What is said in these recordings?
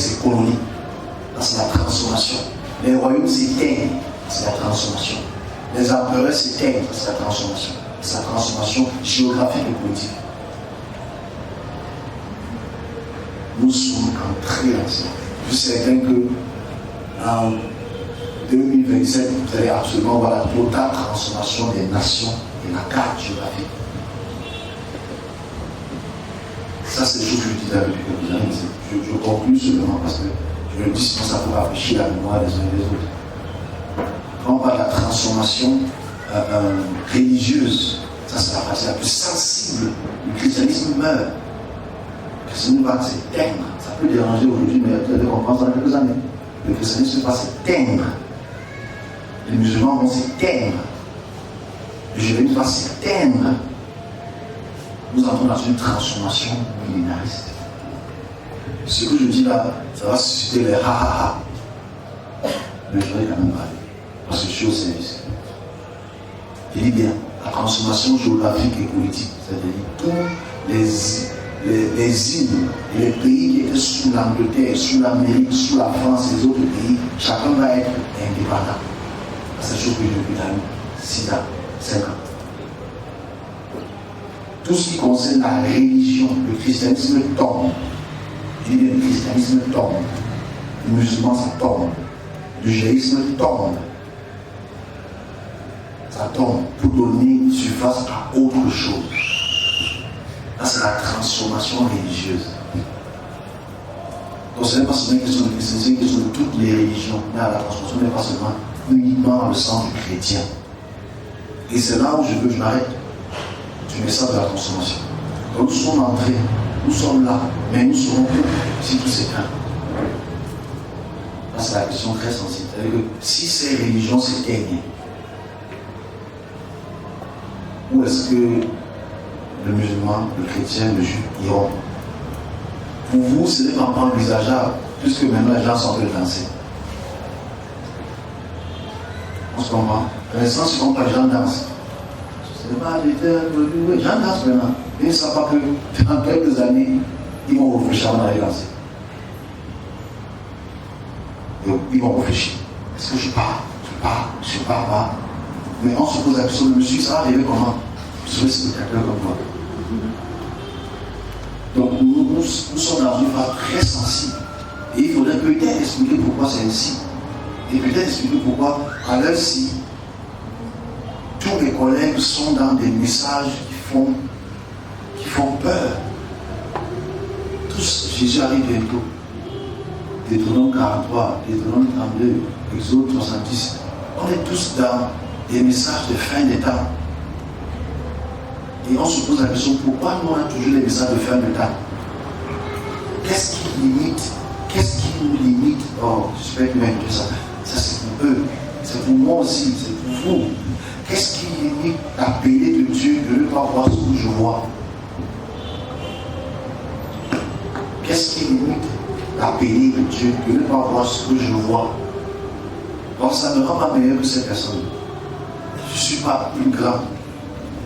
ses colonies. C'est la transformation. Les royaumes s'éteignent, c'est la transformation. Les empereurs s'éteignent, c'est la transformation. C'est la transformation géographique et politique. Nous sommes entrés là-dedans. Je suis certain que en 2027, vous allez absolument voir la totale transformation des nations et la carte géographique. Ça, c'est des choses que je disais depuis quelques années. Je conclue seulement parce que je le dis sinon ça peut rafraîchir la mémoire des uns et des autres. Quand on parle de la transformation religieuse, ça c'est la partie la plus sensible. Le christianisme meurt. Le christianisme va s'éteindre. Ça peut déranger aujourd'hui, mais vous allez comprendre dans quelques années. Le christianisme va s'éteindre. Les musulmans vont s'éteindre. Le judaïsme va s'éteindre. Nous entrons dans une transformation millénariste. Ce que je dis là, ça va susciter les ha-ha-ha. Mais je vais quand même parler. Parce que je suis au service. Je dis bien, la transformation géographique et politique, c'est-à-dire tous les îles et les pays qui étaient sous l'Angleterre, sous l'Amérique, sous la France et les autres pays, chacun va être indépendant. C'est chose que j'ai vu dans 6 ans, 5 ans. Tout ce qui concerne la religion, le christianisme tombe. Je dis bien, le christianisme tombe. Le musulman, ça tombe. Le judaïsme tombe. Ça tombe pour donner surface à autre chose. Là, c'est la transformation religieuse. Donc, ce n'est pas seulement une question de christianisme, c'est une question de toutes les religions. Mais la transformation n'est pas seulement uniquement dans le sens du chrétien. Et c'est là où je m'arrête du message de la transformation. Donc, nous sommes entrés, nous sommes là, mais nous serons plus si tout s'éteint. Là, c'est la question très sensible. C'est-à-dire que si ces religions s'éteignent, où est-ce que le musulman, le chrétien, le juif iront? Pour vous, ce n'est pas envisageable, puisque maintenant les gens sont en train de danser. On se comprend. À l'instant, si on parle, les gens dansent. Ce n'est pas les gens dansent maintenant. Ils ne savent pas que dans quelques années, ils vont réfléchir avant d'aller danser. Donc, ils vont réfléchir. Est-ce que je pars? Je pars pas. Mais on se pose la question, monsieur, ça va arriver comment? Je serai spectateur comme moi. Donc nous sommes dans une phase très sensible. Et il faudrait peut-être expliquer pourquoi c'est ainsi. Et peut-être expliquer pourquoi, à l'heure-ci, tous les collègues sont dans des messages qui font peur. Tous, Jésus arrive bientôt. Deutéronome 43, Deutéronome 32, Exode 70. On est tous dans des messages de fin des temps. Et on se pose la question, pourquoi nous on a toujours des messages de fin de temps? Qu'est-ce qui limite? Qu'est-ce qui nous limite? Oh, j'espère que même ça c'est pour eux, c'est pour moi aussi, c'est pour vous. Qu'est-ce qui limite l'appeler de Dieu de ne pas voir ce que je vois? Qu'est-ce qui limite l'appeler de Dieu de ne pas voir ce que je vois? Bon, ça ne me rend pas meilleur que cette personne. Je ne suis pas plus grand.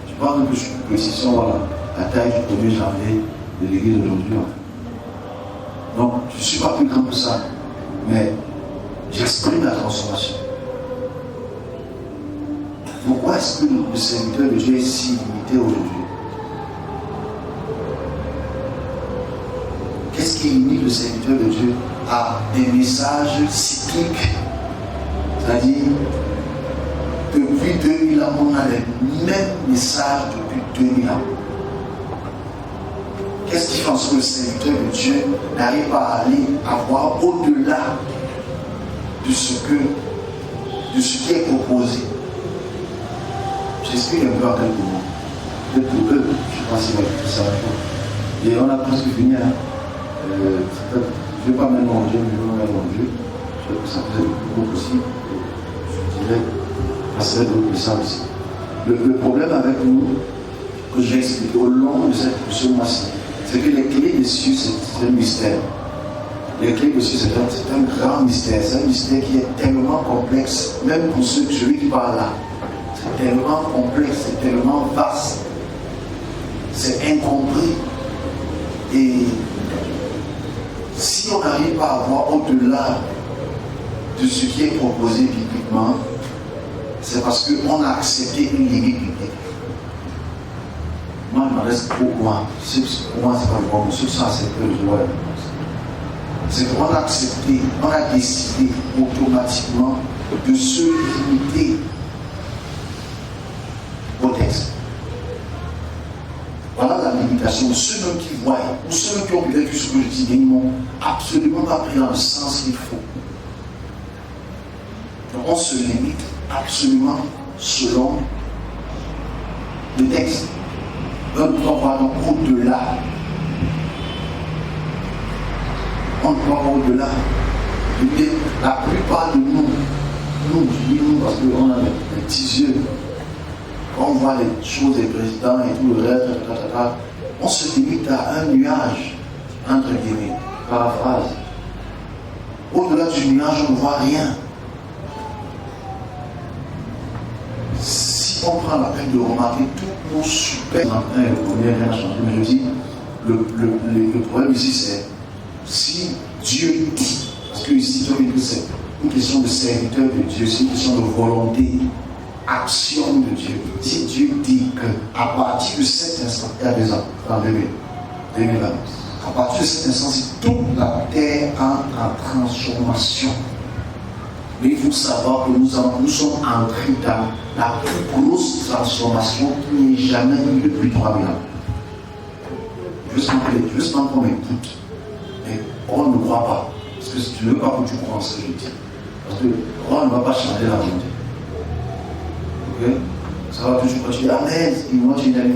Je parle que je suis plus petit, voilà, la taille du 1er janvier de l'église d'aujourd'hui. Donc, je ne suis pas plus grand que ça. Mais j'exprime la transformation. Pourquoi est-ce que le serviteur de Dieu est si limité aujourd'hui? Qu'est-ce qui limite le serviteur de Dieu à des messages cycliques? C'est-à-dire, depuis 2000 ans, on a les mêmes messages depuis 2000 ans. Qu'est-ce qui fait en sorte que le serviteur de Dieu n'arrive pas à aller à voir au-delà de ce qui est proposé? J'explique un peu en quelques mots. Peut-être pour eux, je pense que ça va être. Et on a presque fini. Hein. Je ne vais pas mettre mon Dieu, mais je vais mettre mon Dieu. Je sais que ça faisait beaucoup aussi. Je dirais, ça serait beaucoup ça aussi. Le problème avec nous, que j'ai expliqué au long de ce mois-ci, c'est que les clés des cieux, c'est un mystère. Les clés des cieux, c'est un grand mystère. C'est un mystère qui est tellement complexe, même pour celui qui parle là. C'est tellement complexe, c'est tellement vaste. C'est incompris. Et si on n'arrive pas à voir au-delà de ce qui est proposé bibliquement, c'est parce qu'on a accepté une limite biblique. Moi, je m'en reste pour moi. Pour moi, c'est pas le bon, ceux qui sont acceptés, je vois la réponse. C'est qu'on a accepté, on a décidé automatiquement de se limiter au texte. Voilà la limitation. Ceux qui voient, ou ceux qui ont vécu ce que je dis, ils n'ont absolument pas pris dans le sens qu'il faut. Donc on se limite absolument selon le texte. Donc on va donc au-delà. On ne va pas au-delà. La plupart de nous, je dis nous parce qu'on a des petits yeux, quand on voit les choses des présidents et tout le reste, on se limite à un nuage, entre guillemets, paraphrase. Au-delà du nuage, on ne voit rien. Si on prend la peine de remarquer tous nos super... Le premier, rien n'a changé, mais je dis, le problème ici, c'est si Dieu dit, parce que ici, c'est une question de serviteur de Dieu, c'est une question de volonté, action de Dieu. Si Dieu dit qu'à partir de cet instant, il y a 2 ans, en 2020, à partir de cet instant, si toute la terre entre en transformation, mais il faut savoir que nous sommes entrés dans la plus grosse transformation qui n'ait jamais eu depuis 3000 ans. Juste quand on écoute, mais on ne croit pas. Parce que si tu ne veux pas que tu crois en ce que je dis. Parce que on ne va pas changer la volonté. Ok? Ça va toujours continuer. Amen. Ils vont continuer.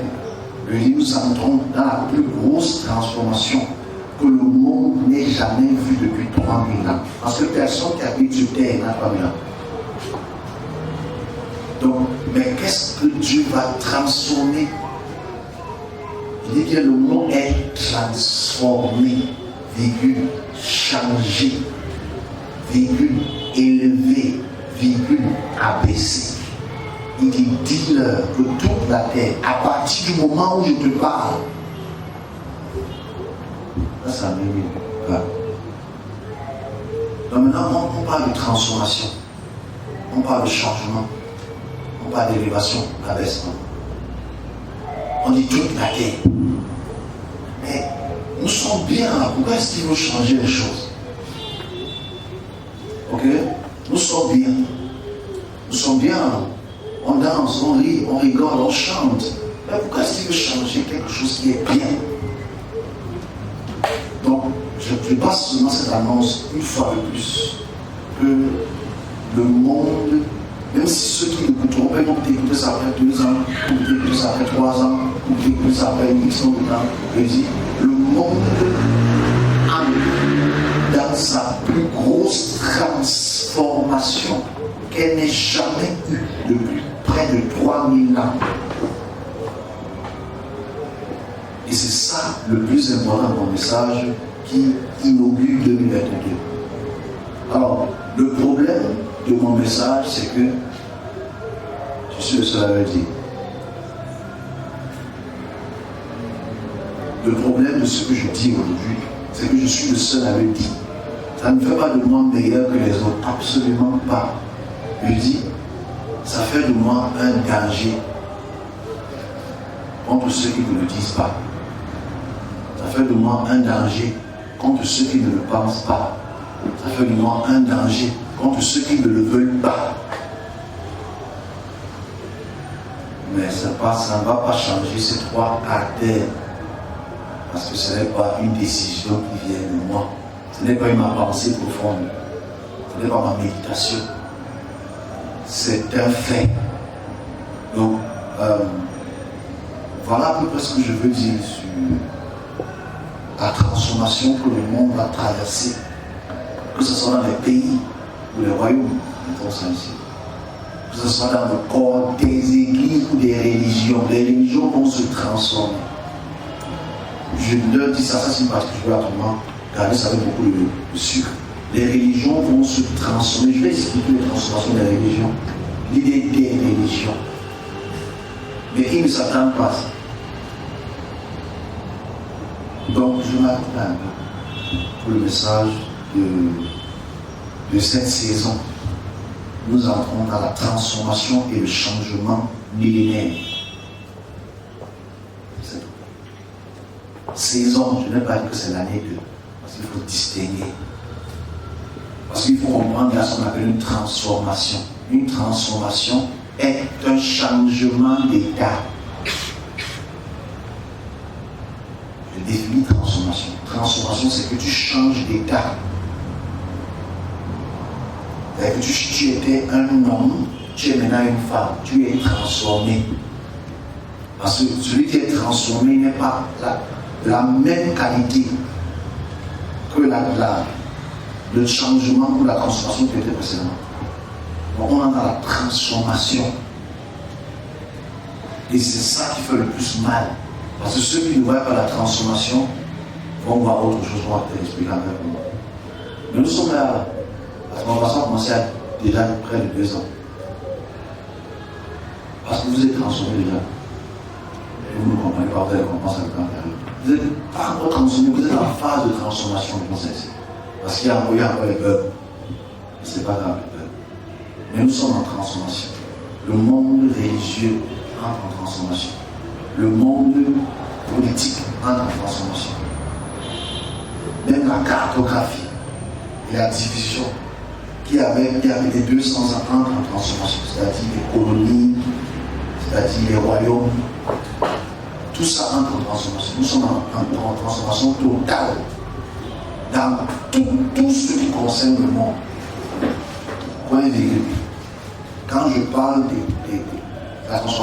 Je dis, nous entrons dans la plus grosse transformation que le monde n'ait jamais vue depuis 3000 ans. Parce que personne qui habite sur terre n'a 3000 ans. Donc, mais qu'est-ce que Dieu va transformer? Il dit que le monde est transformé, virgule, changé, virgule, élevé, virgule, abaissé. Il dit, dis-leur que toute la terre, à partir du moment où je te parle, ça m'émeut. Donc maintenant, on parle de transformation, on parle de changement, on parle d'élévation, d'abaissement. On dit toute la terre. Mais nous sommes bien. Pourquoi est-ce qu'il veut changer les choses? Ok? Nous sommes bien. Nous sommes bien. On danse, on rit, on rigole, on chante. Mais pourquoi est-ce qu'il veut changer quelque chose qui est bien? Donc, je passe seulement cette annonce une fois de plus. Que le monde, même si ceux qui l'écouteront, peuvent écouter ça après 2 ans, ou écouter ça après 3 ans, ou écouter ça après une mission de temps, je dis, le monde entre dans sa plus grosse transformation qu'elle n'ait jamais eue depuis près de 3000 ans. Et c'est ça le plus important dans mon message qui inaugure 2022. Alors, le problème de mon message, c'est que je suis le seul à le dire. Le problème de ce que je dis aujourd'hui, c'est que je suis le seul à le dire. Ça ne fait pas de moi meilleur que les autres, absolument pas. Je dis, ça fait de moi un danger contre ceux qui ne le disent pas. Ça fait de moi un danger contre ceux qui ne le pensent pas. Ça fait de moi un danger contre ceux qui ne le veulent pas. Mais ça ne va pas changer ces 3 caractères. Parce que ce n'est pas une décision qui vient de moi. Ce n'est pas ma pensée profonde. Ce n'est pas ma méditation. C'est un fait. Donc, voilà à peu près ce que je veux dire sur la transformation que le monde va traverser. Que ce soit dans les pays ou les royaumes, que ce soit dans le corps des églises ou des religions. Les religions vont se transformer. Je leur dis ça c'est parce que je veux absolument garder ça avec beaucoup de sucre. Les religions vont se transformer. Je vais expliquer les transformations des religions. L'idée des religions. Mais ils ne s'attendent pas à ça. Donc je m'attends un peu. pour le message de cette saison. Nous entrons dans la transformation et le changement millénaire. C'est tout. Saison, je n'ai pas dit que c'est l'année 2, parce qu'il faut distinguer. Parce qu'il faut comprendre qu'il y a ce qu'on appelle une transformation. Une transformation est un changement d'état. Je définis transformation. Transformation, c'est que tu changes d'état. C'est-à-dire que tu étais un homme, tu es maintenant une femme, tu es transformé. Parce que celui qui est transformé n'est pas la même qualité que le changement ou la transformation qui était précédemment. Donc on entre dans la transformation. Et c'est ça qui fait le plus mal. Parce que ceux qui ne voient pas la transformation vont voir autre chose, vont expliquer un peu pour moi. Mais nous sommes là, la transformation a commencé à déjà près de 2 ans. Parce que vous êtes transformés déjà. Et vous ne comprenez pas, vous allez comprendre ça quand même. Vous n'êtes pas encore transformés, vous êtes en phase de transformation, je pense ici. Parce qu'il y a encore les peurs. Ce n'est pas grave les peurs. Mais nous sommes en transformation. Le monde religieux entre en transformation. Le monde politique entre en transformation. Même la cartographie et la division qui avait des 200 ans entre en transformation, c'est-à-dire les colonies, c'est-à-dire les royaumes. Tout ça entre en transformation. Nous sommes en transformation totale dans tout ce qui concerne le monde. Point virgule. Quand je parle de la transformation,